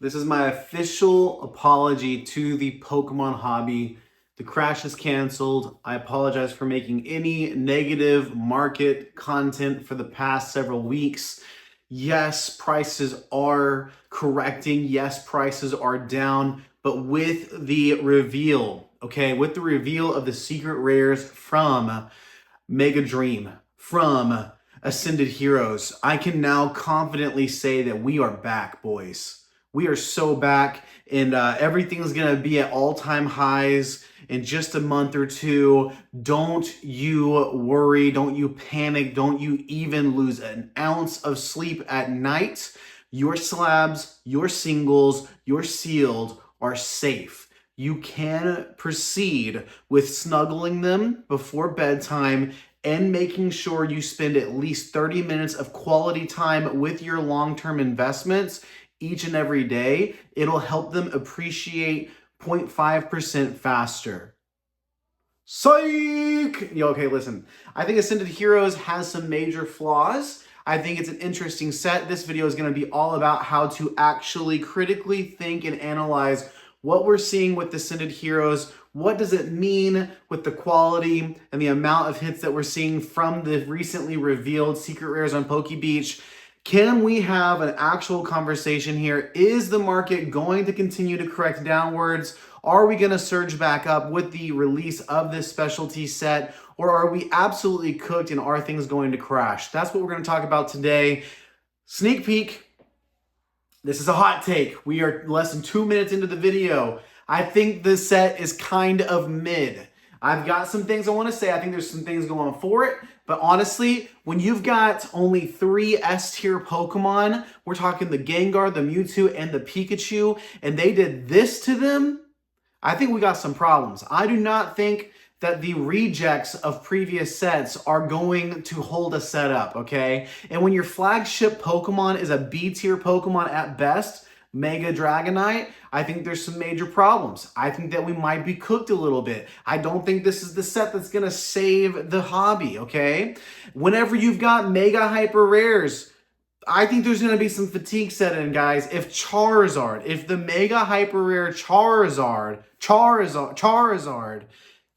This is my official apology to the Pokemon hobby. The crash is canceled. I apologize for making any negative market content for the past several weeks. Yes, prices are correcting. Yes, prices are down. But with the reveal, okay, with the reveal of the secret rares from Mega Dream, from Ascended Heroes, I can now confidently say that we are back, boys. We are so back, and everything's going to be at all-time highs in just a month or two. Don't you worry. Don't you panic. Don't you even lose an ounce of sleep at night. Your slabs, your singles, your sealed are safe. You can proceed with snuggling them before bedtime and making sure you spend at least 30 minutes of quality time with your long-term investments each and every day. It'll help them appreciate 0.5% faster. Psych! Yo, okay, listen. I think Ascended Heroes has some major flaws. I think it's an interesting set. This video is going to be all about how to actually critically think and analyze what we're seeing with Ascended Heroes. What does it mean with the quality and the amount of hits that we're seeing from the recently revealed secret rares on PokeBeach? Can we have an actual conversation here? Is the market going to continue to correct downwards? Are we going to surge back up with the release of this specialty set? Or are we absolutely cooked and are things going to crash? That's what we're going to talk about today. Sneak peek. This is a hot take. We are less than 2 minutes into the video. I think this set is kind of mid. I've got some things I want to say. I think there's some things going for it. But honestly, when you've got only 3 S-tier Pokemon, we're talking the Gengar, the Mewtwo, and the Pikachu, and they did this to them, I think we got some problems. I do not think that the rejects of previous sets are going to hold a set up, okay? And when your flagship Pokemon is a B-tier Pokemon at best, Mega Dragonite, I think there's some major problems. I think that we might be cooked a little bit. I don't think this is the set that's going to save the hobby, okay? Whenever you've got Mega Hyper Rares, I think there's going to be some fatigue set in, guys. If the Mega Hyper Rare Charizard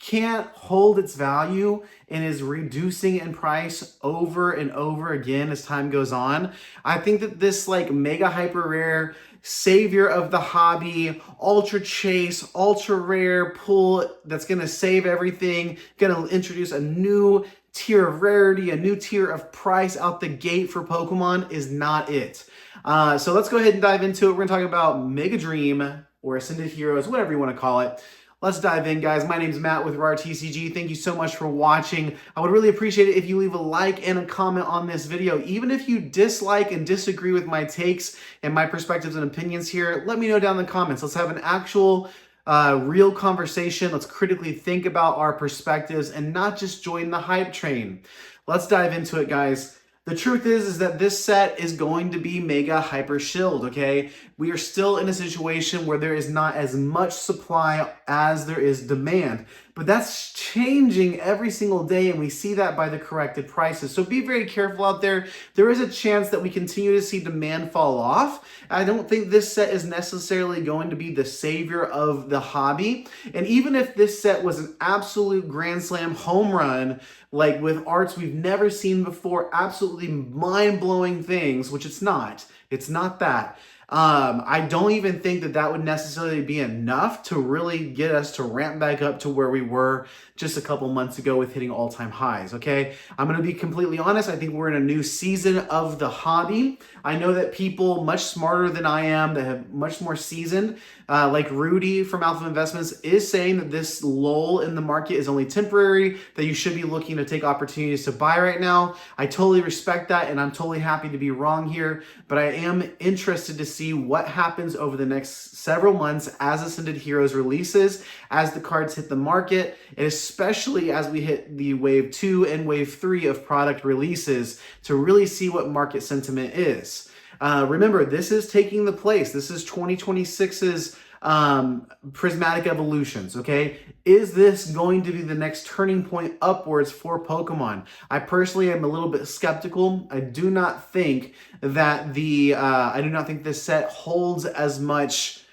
can't hold its value and is reducing in price over and over again as time goes on, I think that this like Mega Hyper Rare savior of the hobby, ultra chase, ultra rare pull that's going to save everything, going to introduce a new tier of rarity, a new tier of price out the gate for Pokemon is not it. So let's go ahead and dive into it. We're going to talk about Mega Dream or Ascended Heroes, whatever you want to call it. Let's dive in, guys. My name's Matt with RARTCG. Thank you so much for watching. I would really appreciate it if you leave a like and a comment on this video. Even if you dislike and disagree with my takes and my perspectives and opinions here, let me know down in the comments. Let's have an actual real conversation. Let's critically think about our perspectives and not just join the hype train. Let's dive into it, guys. The truth is that this set is going to be Mega Hyper Shield, okay? We are still in a situation where there is not as much supply as there is demand. But that's changing every single day, and we see that by the corrected prices. So be very careful out there. There is a chance that we continue to see demand fall off. I don't think this set is necessarily going to be the savior of the hobby. And even if this set was an absolute Grand Slam home run, like with arts we've never seen before, absolutely mind-blowing things, which it's not that. I don't even think that that would necessarily be enough to really get us to ramp back up to where we were just a couple months ago with hitting all-time highs, okay? I'm going to be completely honest. I think we're in a new season of the hobby. I know that people much smarter than I am, that have much more seasoned, like Rudy from Alpha Investments, is saying that this lull in the market is only temporary, that you should be looking to take opportunities to buy right now. I totally respect that, and I'm totally happy to be wrong here, but I am interested to see what happens over the next several months as Ascended Heroes releases, as the cards hit the market, and especially as we hit the Wave 2 and Wave 3 of product releases to really see what market sentiment is. Remember, this is taking the place. This is 2026's prismatic evolutions, okay? Is this going to be the next turning point upwards for Pokemon? I personally am a little bit skeptical. I do not think that I do not think this set holds as much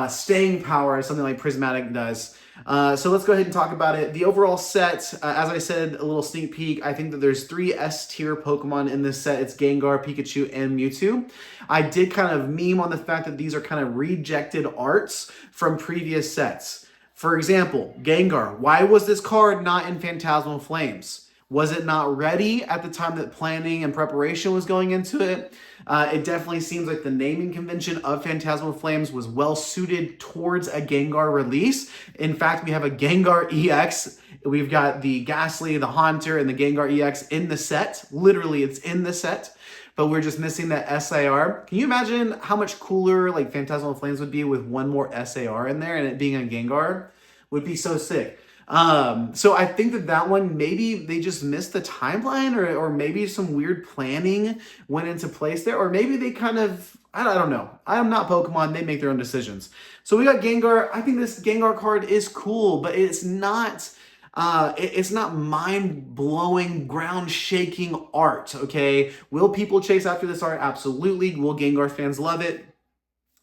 staying power as something like Prismatic does. So let's go ahead and talk about it. The overall set, as I said, a little sneak peek, I think that there's 3 S-tier Pokemon in this set. It's Gengar, Pikachu, and Mewtwo. I did kind of meme on the fact that these are kind of rejected arts from previous sets. For example, Gengar. Why was this card not in Phantasmal Flames? Was it not ready at the time that planning and preparation was going into it? It definitely seems like the naming convention of Phantasmal Flames was well suited towards a Gengar release. In fact, we have a Gengar EX. We've got the Ghastly, the Haunter, and the Gengar EX in the set. Literally, it's in the set. But we're just missing that SAR. Can you imagine how much cooler like Phantasmal Flames would be with one more SAR in there and it being a Gengar? Would be so sick. So I think that one, maybe they just missed the timeline or maybe some weird planning went into place there, or maybe they kind of, I don't know. I am not Pokemon. They make their own decisions. So we got Gengar. I think this Gengar card is cool, but it's not mind-blowing, ground-shaking art, okay? Will people chase after this art? Absolutely. Will Gengar fans love it?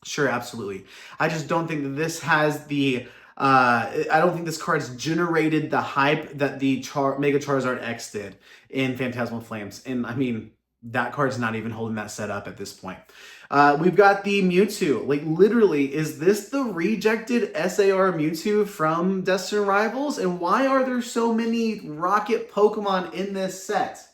Sure, absolutely. I just don't think that this has the I don't think this card's generated the hype that the Mega Charizard X did in Phantasmal Flames. And I mean, that card's not even holding that set up at this point. We've got the Mewtwo. Like, literally, is this the rejected SAR Mewtwo from Destined Rivals? And why are there so many Rocket Pokemon in this set?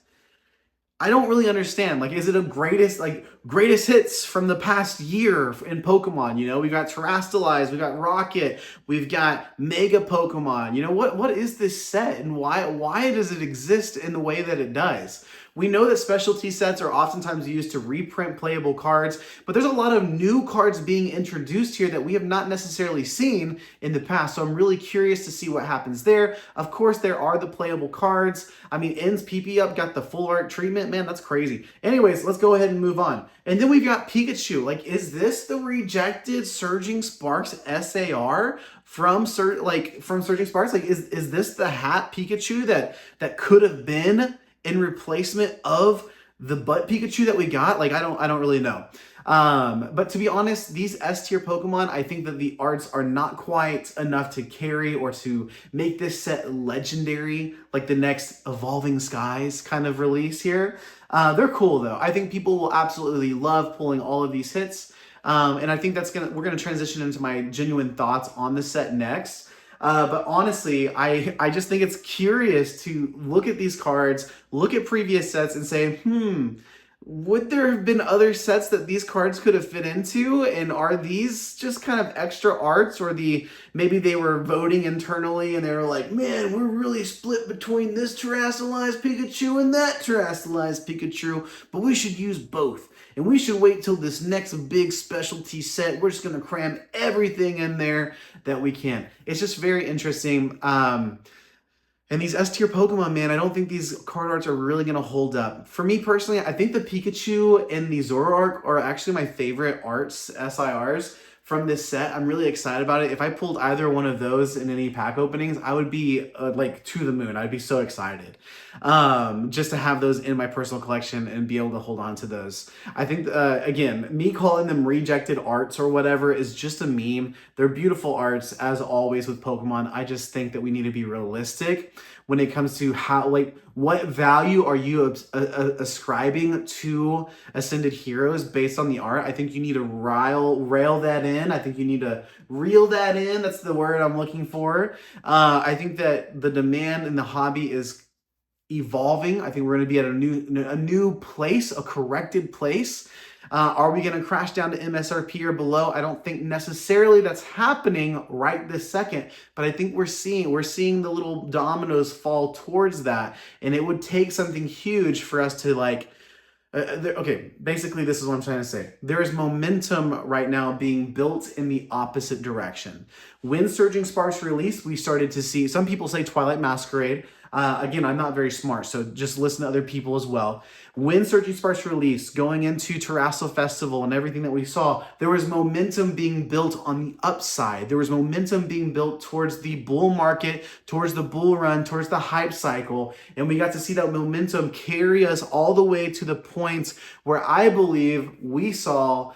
I don't really understand. Like, is it a greatest hits from the past year in Pokemon? You know, we've got Terrastalize, we've got Rocket, we've got Mega Pokemon. You know, what is this set and why does it exist in the way that it does? We know that specialty sets are oftentimes used to reprint playable cards, but there's a lot of new cards being introduced here that we have not necessarily seen in the past. So I'm really curious to see what happens there. Of course, there are the playable cards. I mean, Ends PP Up got the full art treatment. Man, that's crazy. Anyways, let's go ahead and move on. And then we've got Pikachu. Like, is this the rejected Surging Sparks SAR from Surging Sparks? Like, is this the hat Pikachu that could have been in replacement of the butt Pikachu that we got? Like, I don't really know. But to be honest, these S-tier Pokemon, I think that the arts are not quite enough to carry or to make this set legendary, like the next Evolving Skies kind of release here. They're cool though. I think people will absolutely love pulling all of these hits. And I think we're gonna transition into my genuine thoughts on the set next. But honestly, I just think it's curious to look at these cards, look at previous sets and say, would there have been other sets that these cards could have fit into? And are these just kind of extra arts, or maybe they were voting internally and they were like, man, we're really split between this Terrastalized Pikachu and that Terrastalized Pikachu, but we should use both. And we should wait till this next big specialty set. We're just going to cram everything in there that we can. It's just very interesting. And these S-tier Pokemon, man, I don't think these card arts are really going to hold up. For me personally, I think the Pikachu and the Zoroark are actually my favorite arts, SIRs, from this set. I'm really excited about it. If I pulled either one of those in any pack openings, I would be like to the moon. I'd be so excited just to have those in my personal collection and be able to hold on to those. I think, again, me calling them rejected arts or whatever is just a meme. They're beautiful arts, as always with Pokemon. I just think that we need to be realistic when it comes to what value are you ascribing to Ascended Heroes based on the art. I think you need to rail that in. I think you need to reel that in. That's the word I'm looking for. I think that the demand in the hobby is evolving. I think we're going to be at a new place, a corrected place. Are we going to crash down to MSRP or below? I don't think necessarily that's happening right this second, but I think we're seeing the little dominoes fall towards that, and it would take something huge for us to okay, basically this is what I'm trying to say. There is momentum right now being built in the opposite direction. When Surging Sparks released, we started to see, some people say Twilight Masquerade. Again, I'm not very smart, so just listen to other people as well. When Searching Sparks released, going into Terrasso Festival and everything that we saw, there was momentum being built on the upside. There was momentum being built towards the bull market, towards the bull run, towards the hype cycle. And we got to see that momentum carry us all the way to the point where I believe we saw,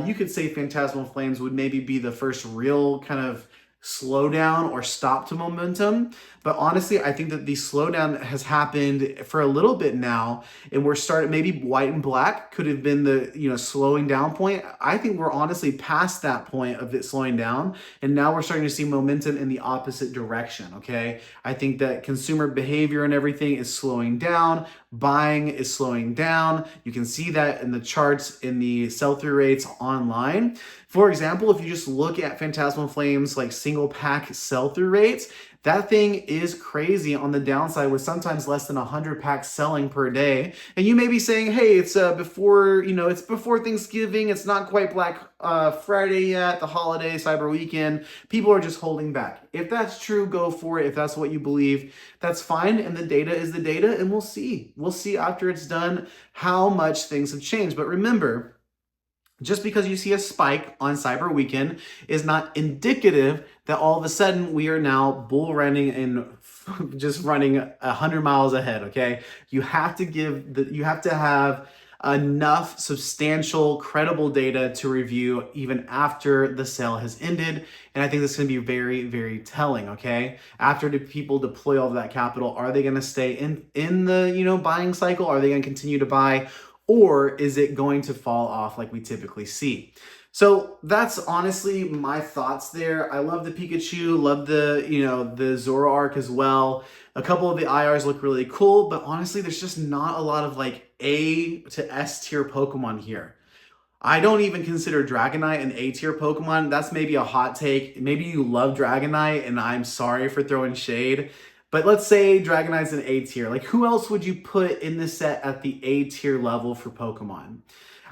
you could say Phantasmal Flames would maybe be the first real kind of slowdown or stop to momentum. But honestly, I think that the slowdown has happened for a little bit now, and we're starting, maybe white and black could have been the, slowing down point. I think we're honestly past that point of it slowing down, and now we're starting to see momentum in the opposite direction, okay? I think that consumer behavior and everything is slowing down. Buying is slowing down. You can see that in the charts, in the sell-through rates online. For example, if you just look at Phantasmal Flames like single pack sell-through rates, that thing is crazy on the downside, with sometimes less than 100 packs selling per day. And you may be saying, hey, it's before Thanksgiving. It's not quite Black Friday yet, the holiday, Cyber Weekend. People are just holding back. If that's true, go for it. If that's what you believe, that's fine. And the data is the data, and we'll see. We'll see after it's done how much things have changed. But remember, just because you see a spike on Cyber Weekend is not indicative that all of a sudden we are now bull running and just running 100 miles ahead, okay? You have to have enough substantial, credible data to review even after the sale has ended. And I think this is going to be very, very telling, okay? After the people deploy all of that capital, are they going to stay in the, buying cycle? Are they going to continue to buy? Or is it going to fall off like we typically see? So that's honestly my thoughts there. I love the Pikachu, love the Zoroark as well. A couple of the IRs look really cool, but honestly, there's just not a lot of like A to S tier Pokemon here. I don't even consider Dragonite an A tier Pokemon. That's maybe a hot take. Maybe you love Dragonite, and I'm sorry for throwing shade. But let's say Dragonite's an A tier. Like, who else would you put in this set at the A tier level for Pokemon?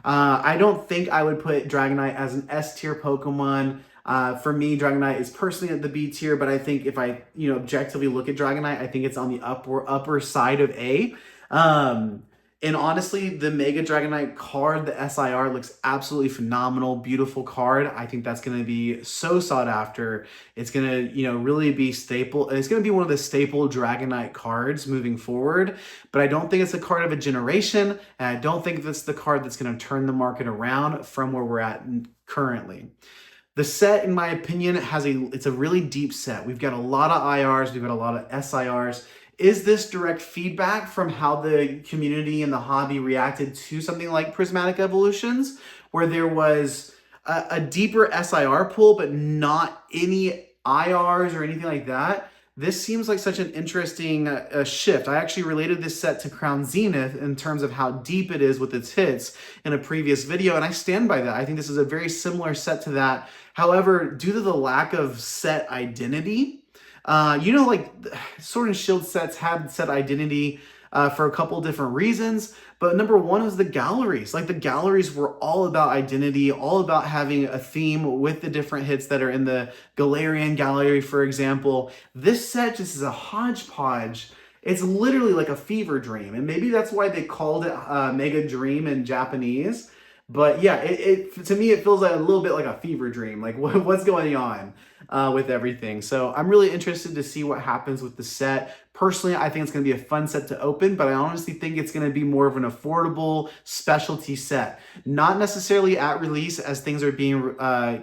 I don't think I would put Dragonite as an S tier Pokemon. For me, Dragonite is personally at the B tier, but I think if I, objectively look at Dragonite, I think it's on the upper side of A. And honestly, the Mega Dragonite card, the SIR, looks absolutely phenomenal. Beautiful card. I think that's going to be so sought after. It's going to, really be staple. It's going to be one of the staple Dragonite cards moving forward. But I don't think it's a card of a generation. And I don't think that's the card that's going to turn the market around from where we're at currently. The set, in my opinion, it's a really deep set. We've got a lot of IRs. We've got a lot of SIRs. Is this direct feedback from how the community and the hobby reacted to something like Prismatic Evolutions, where there was a deeper SIR pool, but not any IRs or anything like that? This seems like such an interesting shift. I actually related this set to Crown Zenith in terms of how deep it is with its hits in a previous video, and I stand by that. I think this is a very similar set to that. However, due to the lack of set identity, like Sword and Shield sets had set identity for a couple different reasons, but number one was the galleries. Like, the galleries were all about identity, all about having a theme with the different hits that are in the Galarian gallery, for example. This set just is a hodgepodge. It's literally like a fever dream, and maybe that's why they called it Mega Dream in Japanese. But yeah, to me, it feels like a little bit like a fever dream. Like, what's going on with everything? So I'm really interested to see what happens with the set. Personally, I think it's going to be a fun set to open, but I honestly think it's going to be more of an affordable specialty set. Not necessarily at release, as things are being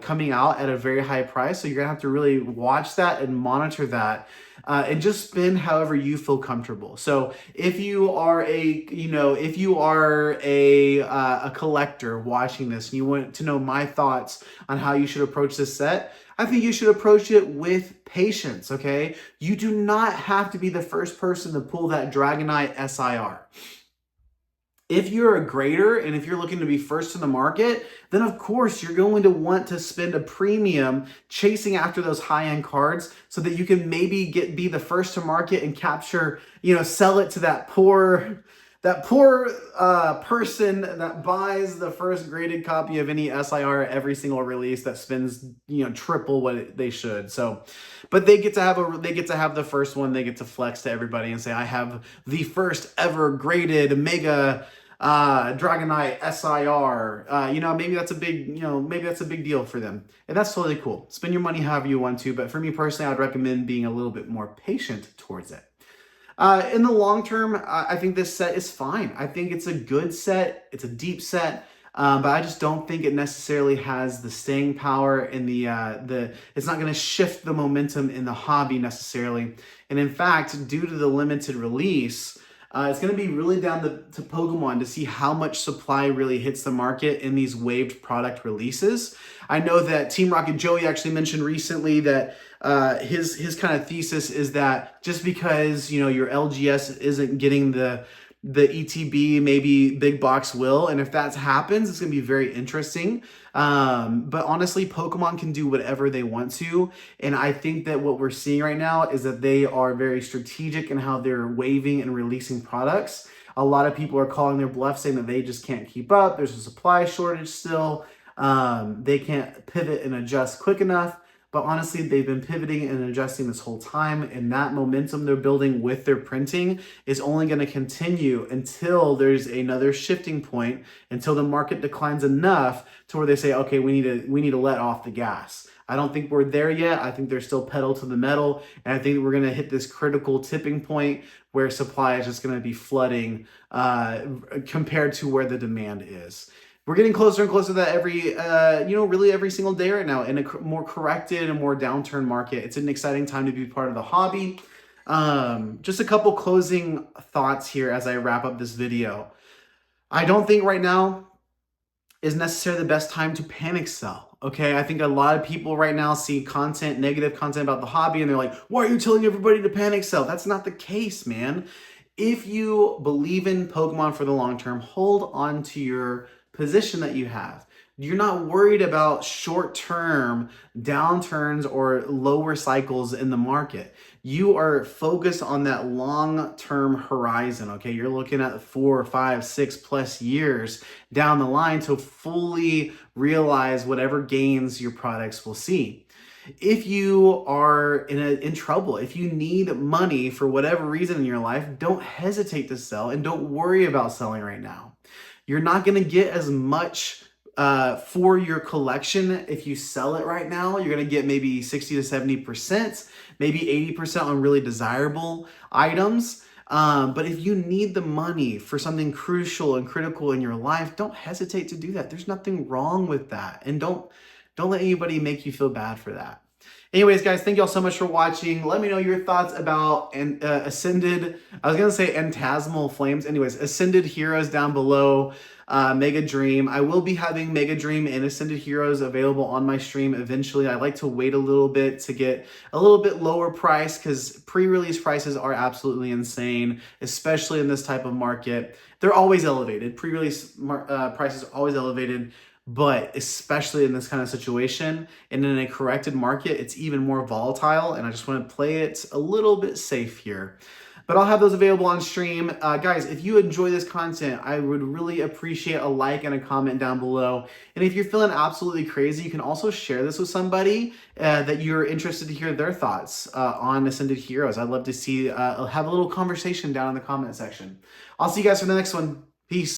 coming out at a very high price. So you're going to have to really watch that and monitor that. And just spend however you feel comfortable. So if you are a collector watching this and you want to know my thoughts on how you should approach this set, I think you should approach it with patience, okay? You do not have to be the first person to pull that Dragonite SIR. If you're a grader and if you're looking to be first in the market, then of course you're going to want to spend a premium chasing after those high-end cards so that you can maybe be the first to market and capture, sell it to that poor that poor person that buys the first graded copy of any SIR every single release that spends, triple what they should. So, but they get to have the first one. They get to flex to everybody and say, I have the first ever graded mega Dragonite SIR. Maybe that's a big deal for them, and that's totally cool. Spend your money however you want to, but for me personally, I'd recommend being a little bit more patient towards it. In the long term, I think this set is fine. I think it's a good set. It's a deep set. But I just don't think it necessarily has the staying power and it's not going to shift the momentum in the hobby necessarily. And in fact, due to the limited release, it's going to be really down to Pokemon to see how much supply really hits the market in these waived product releases. I know that Team Rocket Joey actually mentioned recently that his kind of thesis is that just because your LGS isn't getting the ETB, maybe big box will, and if that happens, it's going to be very interesting. But honestly, Pokemon can do whatever they want to, and I think that what we're seeing right now is that they are very strategic in how they're waiving and releasing products. A lot of people are calling their bluff, saying that they just can't keep up. There's a supply shortage still. They can't pivot and adjust quick enough. But honestly, they've been pivoting and adjusting this whole time, and that momentum they're building with their printing is only going to continue until there's another shifting point, until the market declines enough to where they say, okay, we need to let off the gas. I don't think we're there yet. I think they're still pedal to the metal, and I think we're going to hit this critical tipping point where supply is just going to be flooding compared to where the demand is. We're getting closer and closer to that really every single day right now in a more corrected and more downturn market. It's an exciting time to be part of the hobby. Just a couple closing thoughts here as I wrap up this video. I don't think right now is necessarily the best time to panic sell. Okay, I think a lot of people right now see negative content about the hobby, and they're like, why are you telling everybody to panic sell? That's not the case, man. If you believe in Pokemon for the long term, hold on to your position that you have. You're not worried about short-term downturns or lower cycles in the market. You are focused on that long-term horizon, okay? You're looking at 4, 5, 6+ years down the line to fully realize whatever gains your products will see. If you are in trouble, if you need money for whatever reason in your life, don't hesitate to sell and don't worry about selling right now. You're not going to get as much for your collection if you sell it right now. You're going to get maybe 60 to 70%, maybe 80% on really desirable items. But if you need the money for something crucial and critical in your life, don't hesitate to do that. There's nothing wrong with that. And don't let anybody make you feel bad for that. Anyways, guys, thank you all so much for watching. Let me know your thoughts about Ascended, I was going to say Phantasmal Flames. Anyways, Ascended Heroes down below, Mega Dream. I will be having Mega Dream and Ascended Heroes available on my stream eventually. I like to wait a little bit to get a little bit lower price because pre-release prices are absolutely insane, especially in this type of market. They're always elevated. Pre-release prices are always elevated. But especially in this kind of situation and in a corrected market, it's even more volatile, and I just want to play it a little bit safe here. But I'll have those available on stream. Guys, if you enjoy this content, I would really appreciate a like and a comment down below. And if you're feeling absolutely crazy, you can also share this with somebody that you're interested to hear their thoughts on Ascended Heroes. I'd love to see, have a little conversation down in the comment section. I'll see you guys for the next one. Peace.